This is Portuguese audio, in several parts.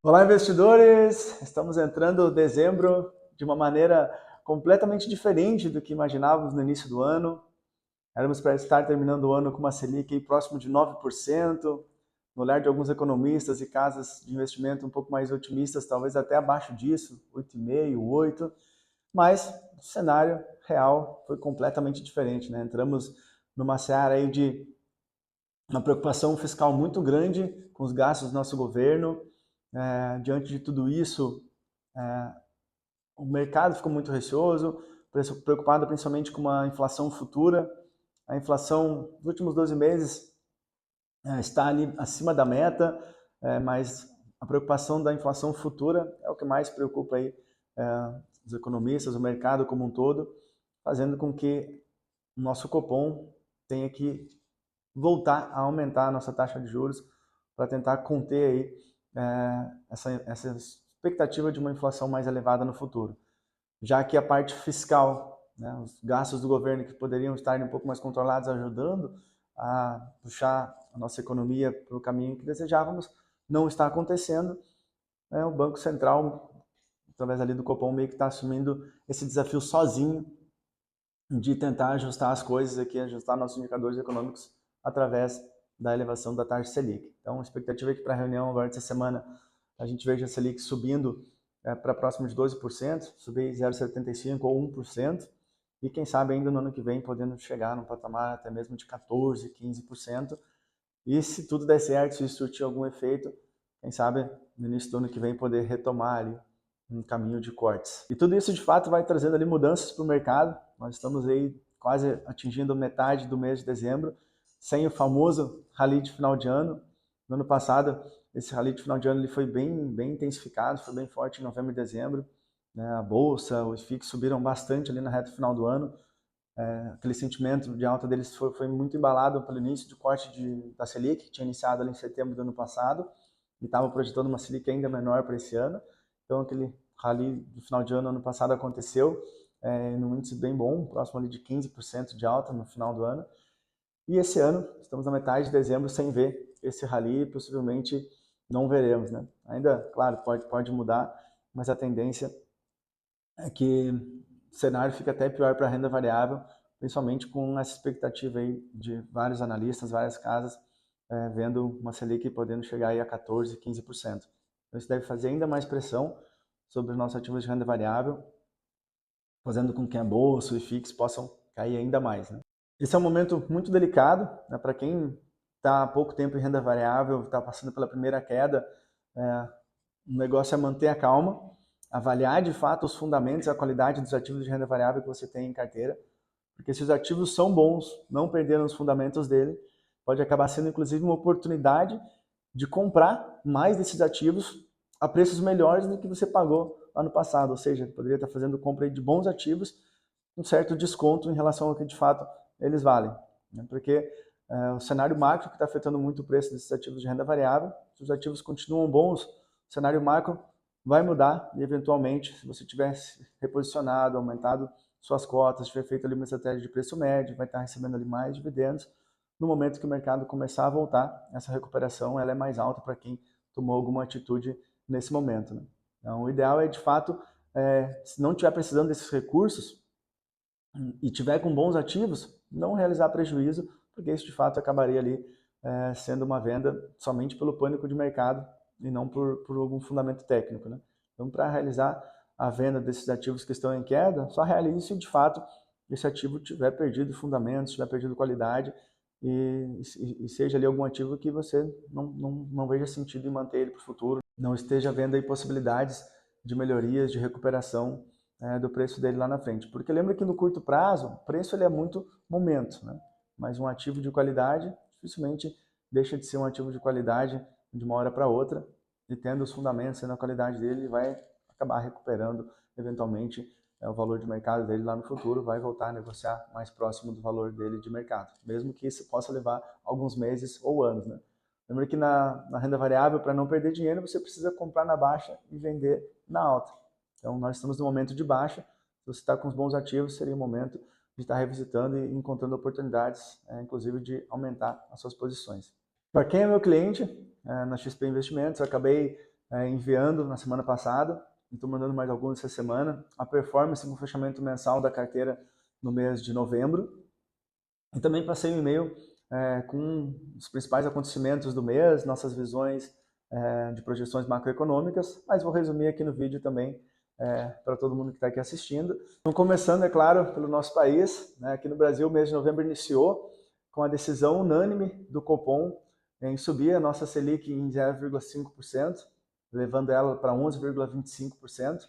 Olá, investidores! Estamos entrando em dezembro de uma maneira completamente diferente do que imaginávamos no início do ano. Éramos para estar terminando o ano com uma Selic aí próximo de 9%, no olhar de alguns economistas e casas de investimento um pouco mais otimistas, talvez até abaixo disso, 8,5%, 8%, mas o cenário real foi completamente diferente, né? Entramos numa seara aí de uma preocupação fiscal muito grande com os gastos do nosso governo. Diante de tudo isso, é, o mercado ficou muito receoso, preocupado principalmente com uma inflação futura. A inflação nos últimos 12 meses está ali acima da meta, mas a preocupação da inflação futura é o que mais preocupa aí os economistas, o mercado como um todo, fazendo com que o nosso Copom tenha que voltar a aumentar a nossa taxa de juros para tentar conter aí, essa expectativa de uma inflação mais elevada no futuro. Já que a parte fiscal, né, os gastos do governo que poderiam estar um pouco mais controlados, ajudando a puxar a nossa economia para o caminho que desejávamos, não está acontecendo. O Banco Central, através ali do Copom, meio que está assumindo esse desafio sozinho de tentar ajustar as coisas aqui, ajustar nossos indicadores econômicos através da elevação da taxa Selic. Então, a expectativa é que para a reunião agora dessa semana a gente veja a Selic subindo para próximo de 12%, subir 0,75% ou 1%, e quem sabe ainda no ano que vem podendo chegar num patamar até mesmo de 14%, 15%. E se tudo der certo, se isso surtir algum efeito, quem sabe no início do ano que vem poder retomar ali um caminho de cortes. E tudo isso de fato vai trazendo ali mudanças para o mercado. Nós estamos aí quase atingindo metade do mês de dezembro, sem o famoso rally de final de ano. No ano passado, esse rally de final de ano ele foi bem intensificado, foi bem forte em novembro e dezembro. A bolsa, os FIIs subiram bastante ali na reta final do ano. Aquele sentimento de alta deles foi muito embalado pelo início de corte da Selic, que tinha iniciado ali em setembro do ano passado, e estava projetando uma Selic ainda menor para esse ano. Então, aquele rally do final de ano passado aconteceu, num índice bem bom, próximo ali de 15% de alta no final do ano. E esse ano, estamos na metade de dezembro sem ver esse rally, possivelmente não veremos, né? Ainda, claro, pode mudar, mas a tendência é que o cenário fica até pior para a renda variável, principalmente com essa expectativa aí de vários analistas, várias casas, vendo uma Selic podendo chegar aí a 14%, 15%. Então isso deve fazer ainda mais pressão sobre os nossos ativos de renda variável, fazendo com que a bolsa e o FIX possam cair ainda mais, né? Esse é um momento muito delicado, né, para quem está há pouco tempo em renda variável, está passando pela primeira queda. O negócio é manter a calma, avaliar de fato os fundamentos e a qualidade dos ativos de renda variável que você tem em carteira, porque se os ativos são bons, não perderam os fundamentos dele, pode acabar sendo inclusive uma oportunidade de comprar mais desses ativos a preços melhores do que você pagou lá no passado, ou seja, poderia estar fazendo compra de bons ativos com um certo desconto em relação ao que de fato eles valem, né? Porque o cenário macro que está afetando muito o preço desses ativos de renda variável, se os ativos continuam bons, o cenário macro vai mudar e eventualmente, se você tivesse reposicionado, aumentado suas cotas, tiver feito ali uma estratégia de preço médio, vai estar recebendo ali mais dividendos. No momento que o mercado começar a voltar, essa recuperação ela é mais alta para quem tomou alguma atitude nesse momento, né? Então, o ideal é, de fato, se não estiver precisando desses recursos e tiver com bons ativos, não realizar prejuízo, porque isso, de fato, acabaria ali sendo uma venda somente pelo pânico de mercado e não por algum fundamento técnico, né? Então, para realizar a venda desses ativos que estão em queda, só realize se, de fato, esse ativo tiver perdido fundamentos, tiver perdido qualidade e seja ali algum ativo que você não veja sentido em manter ele para o futuro, não esteja vendo aí possibilidades de melhorias, de recuperação do preço dele lá na frente. Porque lembra que no curto prazo, o preço ele é muito momento, né? Mas um ativo de qualidade dificilmente deixa de ser um ativo de qualidade de uma hora para outra, e tendo os fundamentos e a qualidade dele, ele vai acabar recuperando eventualmente o valor de mercado dele lá no futuro, vai voltar a negociar mais próximo do valor dele de mercado, mesmo que isso possa levar alguns meses ou anos, né? Lembra que na renda variável, para não perder dinheiro, você precisa comprar na baixa e vender na alta. Então, nós estamos no momento de baixa. Se você está com os bons ativos, seria o momento de estar revisitando e encontrando oportunidades, inclusive de aumentar as suas posições. Para quem é meu cliente na XP Investimentos, eu acabei enviando na semana passada, e estou mandando mais alguns essa semana, a performance com o fechamento mensal da carteira no mês de novembro. E também passei um e-mail com os principais acontecimentos do mês, nossas visões de projeções macroeconômicas, mas vou resumir aqui no vídeo também para todo mundo que está aqui assistindo. Então, começando, é claro, pelo nosso país, né? Aqui no Brasil, o mês de novembro iniciou com a decisão unânime do Copom em subir a nossa Selic em 0,5%, levando ela para 11,25%,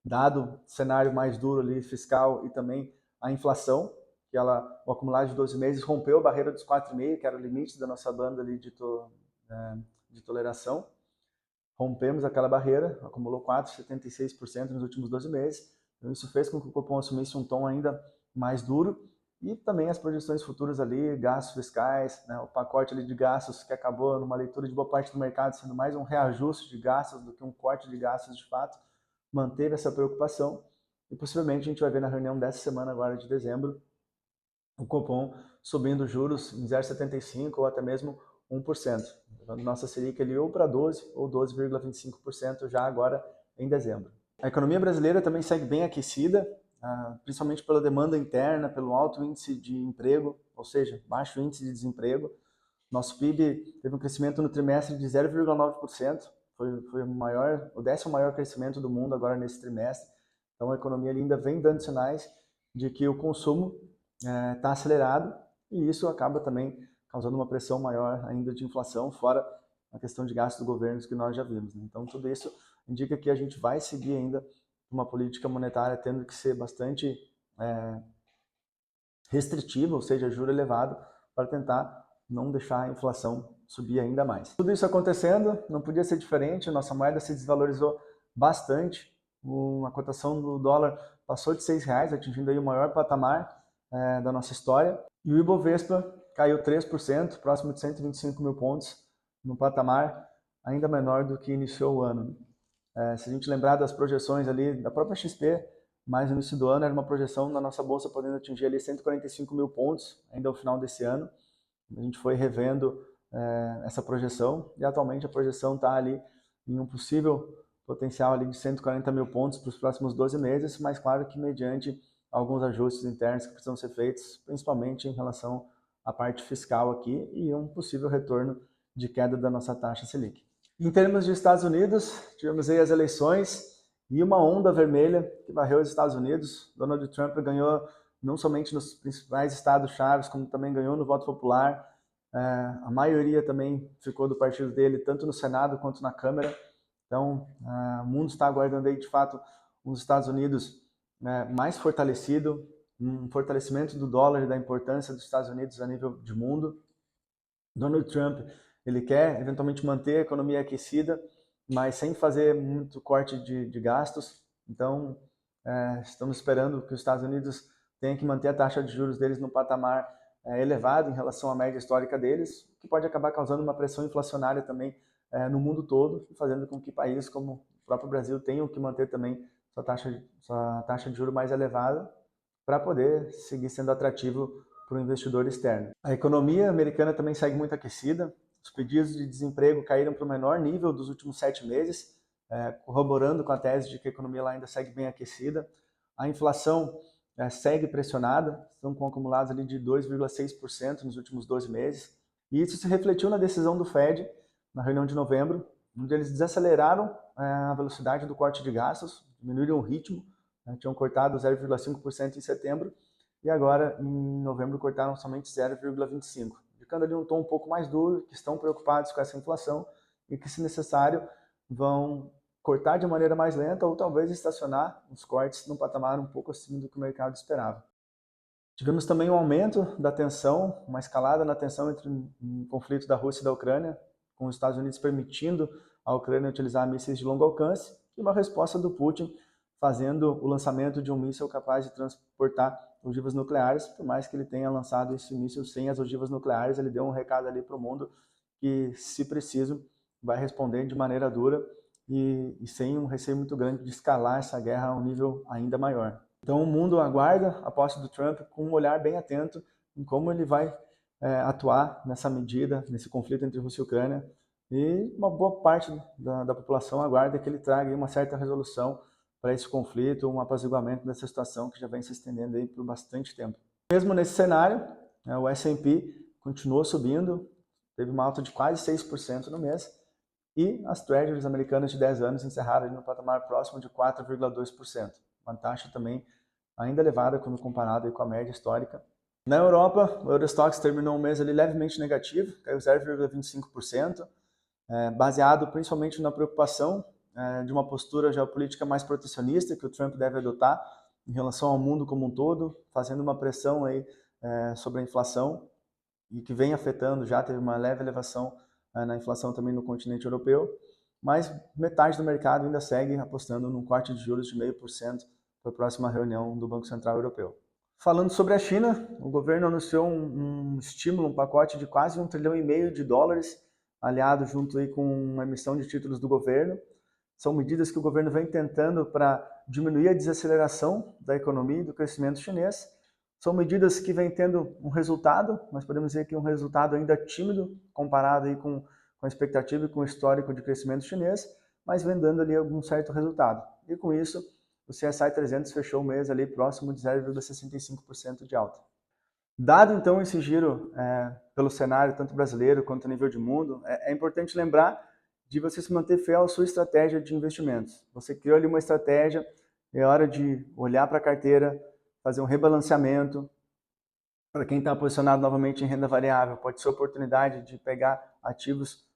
dado o cenário mais duro ali fiscal e também a inflação, que ela, o acumulado de 12 meses, rompeu a barreira dos 4,5%, que era o limite da nossa banda ali de toleração. Rompemos aquela barreira, acumulou 4,76% nos últimos 12 meses. Então, isso fez com que o Copom assumisse um tom ainda mais duro. E também as projeções futuras ali, gastos fiscais, né, o pacote ali de gastos que acabou numa leitura de boa parte do mercado sendo mais um reajuste de gastos do que um corte de gastos de fato, manteve essa preocupação. E possivelmente a gente vai ver na reunião dessa semana agora de dezembro o Copom subindo juros em 0,75% ou até mesmo 1%, levando nossa Selic ali ou para 12% ou 12,25% já agora em dezembro. A economia brasileira também segue bem aquecida, principalmente pela demanda interna, pelo alto índice de emprego, ou seja, baixo índice de desemprego. Nosso PIB teve um crescimento no trimestre de 0,9%, foi o 10º maior crescimento do mundo agora nesse trimestre. Então a economia ainda vem dando sinais de que o consumo está acelerado e isso acaba também causando uma pressão maior ainda de inflação, fora a questão de gastos do governo que nós já vimos. Né? Então tudo isso indica que a gente vai seguir ainda uma política monetária tendo que ser bastante restritiva, ou seja, juro elevado, para tentar não deixar a inflação subir ainda mais. Tudo isso acontecendo, não podia ser diferente, nossa moeda se desvalorizou bastante, a cotação do dólar passou de R$6, atingindo aí o maior patamar da nossa história, e o Ibovespa caiu 3%, próximo de 125 mil pontos, num patamar ainda menor do que iniciou o ano. Se a gente lembrar das projeções ali da própria XP, mais no início do ano, era uma projeção da nossa bolsa podendo atingir ali 145 mil pontos ainda ao final desse ano. A gente foi revendo essa projeção e atualmente a projeção está ali em um possível potencial ali de 140 mil pontos para os próximos 12 meses, mas claro que mediante alguns ajustes internos que precisam ser feitos, principalmente em relação à parte fiscal aqui e um possível retorno de queda da nossa taxa Selic. Em termos de Estados Unidos, tivemos aí as eleições e uma onda vermelha que varreu os Estados Unidos. Donald Trump ganhou não somente nos principais estados-chave, como também ganhou no voto popular. A maioria também ficou do partido dele, tanto no Senado quanto na Câmara. Então, o mundo está aguardando aí, de fato, os Estados Unidos mais fortalecido, um fortalecimento do dólar e da importância dos Estados Unidos a nível de mundo. Donald Trump, ele quer eventualmente manter a economia aquecida, mas sem fazer muito corte de gastos. Então, estamos esperando que os Estados Unidos tenham que manter a taxa de juros deles no patamar elevado em relação à média histórica deles, o que pode acabar causando uma pressão inflacionária também no mundo todo, fazendo com que países como o próprio Brasil tenham que manter também sua taxa de juros mais elevada para poder seguir sendo atrativo para o investidor externo. A economia americana também segue muito aquecida. Os pedidos de desemprego caíram para o menor nível dos últimos 7 meses, corroborando com a tese de que a economia lá ainda segue bem aquecida. A inflação segue pressionada, estão com acumulados ali de 2,6% nos últimos 12 meses. E isso se refletiu na decisão do Fed, na reunião de novembro, onde eles desaceleraram a velocidade do corte de gastos, diminuíram o ritmo, tinham cortado 0,5% em setembro, e agora em novembro cortaram somente 0,25%, indicando ali um tom um pouco mais duro, que estão preocupados com essa inflação e que, se necessário, vão cortar de maneira mais lenta ou talvez estacionar os cortes num patamar um pouco acima do que o mercado esperava. Tivemos também um aumento da tensão, uma escalada na tensão entre o conflito da Rússia e da Ucrânia, com os Estados Unidos permitindo a Ucrânia utilizar mísseis de longo alcance, e uma resposta do Putin fazendo o lançamento de um míssil capaz de transportar ogivas nucleares. Por mais que ele tenha lançado esse míssil sem as ogivas nucleares, ele deu um recado ali para o mundo que, se preciso, vai responder de maneira dura e sem um receio muito grande de escalar essa guerra a um nível ainda maior. Então o mundo aguarda a posse do Trump com um olhar bem atento em como ele vai atuar nessa medida, nesse conflito entre Rússia e Ucrânia, E uma boa parte da população aguarda que ele traga aí uma certa resolução para esse conflito, um apaziguamento dessa situação que já vem se estendendo aí por bastante tempo. Mesmo nesse cenário, né, o S&P continuou subindo, teve uma alta de quase 6% no mês, e as Treasuries americanas de 10 anos encerraram no patamar próximo de 4,2%, uma taxa também ainda elevada quando comparado aí com a média histórica. Na Europa, o Eurostoxx terminou um mês ali levemente negativo, caiu 0,25%, baseado principalmente na preocupação de uma postura geopolítica mais protecionista que o Trump deve adotar em relação ao mundo como um todo, fazendo uma pressão aí sobre a inflação e que vem afetando, já teve uma leve elevação na inflação também no continente europeu, mas metade do mercado ainda segue apostando num corte de juros de 0,5% para a próxima reunião do Banco Central Europeu. Falando sobre a China, o governo anunciou um estímulo, um pacote de quase $1,5 trilhão, aliado junto aí com uma emissão de títulos do governo. São medidas que o governo vem tentando para diminuir a desaceleração da economia e do crescimento chinês. São medidas que vêm tendo um resultado, mas podemos dizer que um resultado ainda tímido, comparado aí com a expectativa e com o histórico de crescimento chinês, mas vem dando ali algum certo resultado. E com isso, o CSI 300 fechou o mês ali próximo de 0,65% de alta. Dado então esse giro pelo cenário, tanto brasileiro quanto a nível de mundo, é importante lembrar de você se manter fiel à sua estratégia de investimentos. Você criou ali uma estratégia, é hora de olhar para a carteira, fazer um rebalanceamento. Para quem está posicionado novamente em renda variável, pode ser oportunidade de pegar ativos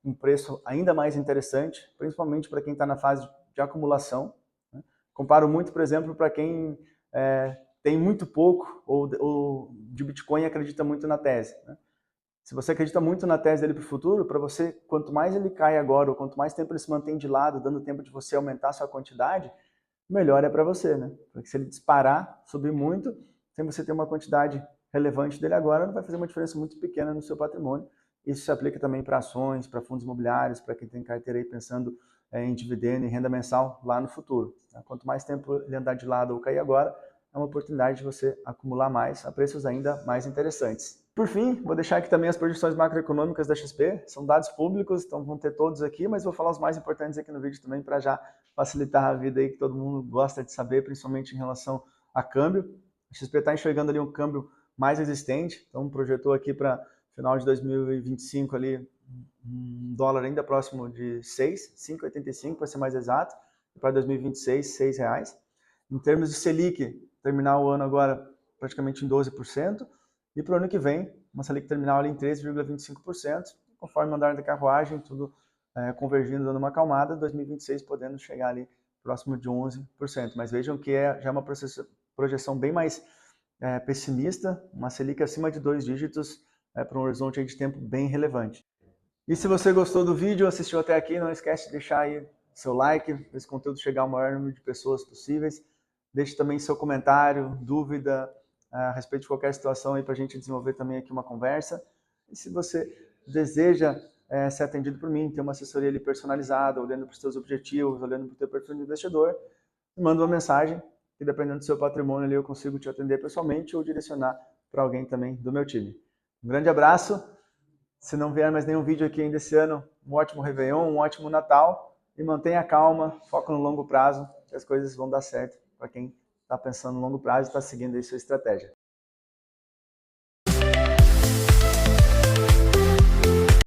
com preço ainda mais interessante, principalmente para quem está na fase de acumulação. Né? Comparo muito, por exemplo, para quem tem muito pouco ou de Bitcoin e acredita muito na tese. Né? Se você acredita muito na tese dele para o futuro, para você, quanto mais ele cai agora, ou quanto mais tempo ele se mantém de lado, dando tempo de você aumentar a sua quantidade, melhor é para você, né? Porque se ele disparar, subir muito, sem você ter uma quantidade relevante dele agora, não vai fazer uma diferença muito pequena no seu patrimônio. Isso se aplica também para ações, para fundos imobiliários, para quem tem carteira aí pensando em dividendo e renda mensal lá no futuro. Quanto mais tempo ele andar de lado ou cair agora, é uma oportunidade de você acumular mais a preços ainda mais interessantes. Por fim, vou deixar aqui também as projeções macroeconômicas da XP, são dados públicos, então vão ter todos aqui, mas vou falar os mais importantes aqui no vídeo também para já facilitar a vida aí que todo mundo gosta de saber, principalmente em relação a câmbio. A XP está enxergando ali um câmbio mais resistente, então projetou aqui para final de 2025 ali um dólar ainda próximo de 5,85 para ser mais exato, e para 2026, R$6. Em termos de Selic, terminar o ano agora praticamente em 12%, e para o ano que vem, uma Selic terminal ali em 13,25%, conforme o andar da carruagem, tudo convergindo, dando uma acalmada, 2026 podendo chegar ali próximo de 11%. Mas vejam que já é uma projeção bem mais pessimista, uma Selic acima de 2 dígitos para um horizonte de tempo bem relevante. E se você gostou do vídeo, assistiu até aqui, não esquece de deixar aí seu like, para esse conteúdo chegar ao maior número de pessoas possíveis. Deixe também seu comentário, dúvida a respeito de qualquer situação aí para a gente desenvolver também aqui uma conversa. E se você deseja ser atendido por mim, ter uma assessoria ali personalizada, olhando para os seus objetivos, olhando para o teu perfil de investidor, me manda uma mensagem e dependendo do seu patrimônio ali eu consigo te atender pessoalmente ou direcionar para alguém também do meu time. Um grande abraço. Se não vier mais nenhum vídeo aqui ainda esse ano, um ótimo Réveillon, um ótimo Natal e mantenha calma, foca no longo prazo, que as coisas vão dar certo para quem está pensando no longo prazo e está seguindo aí sua estratégia.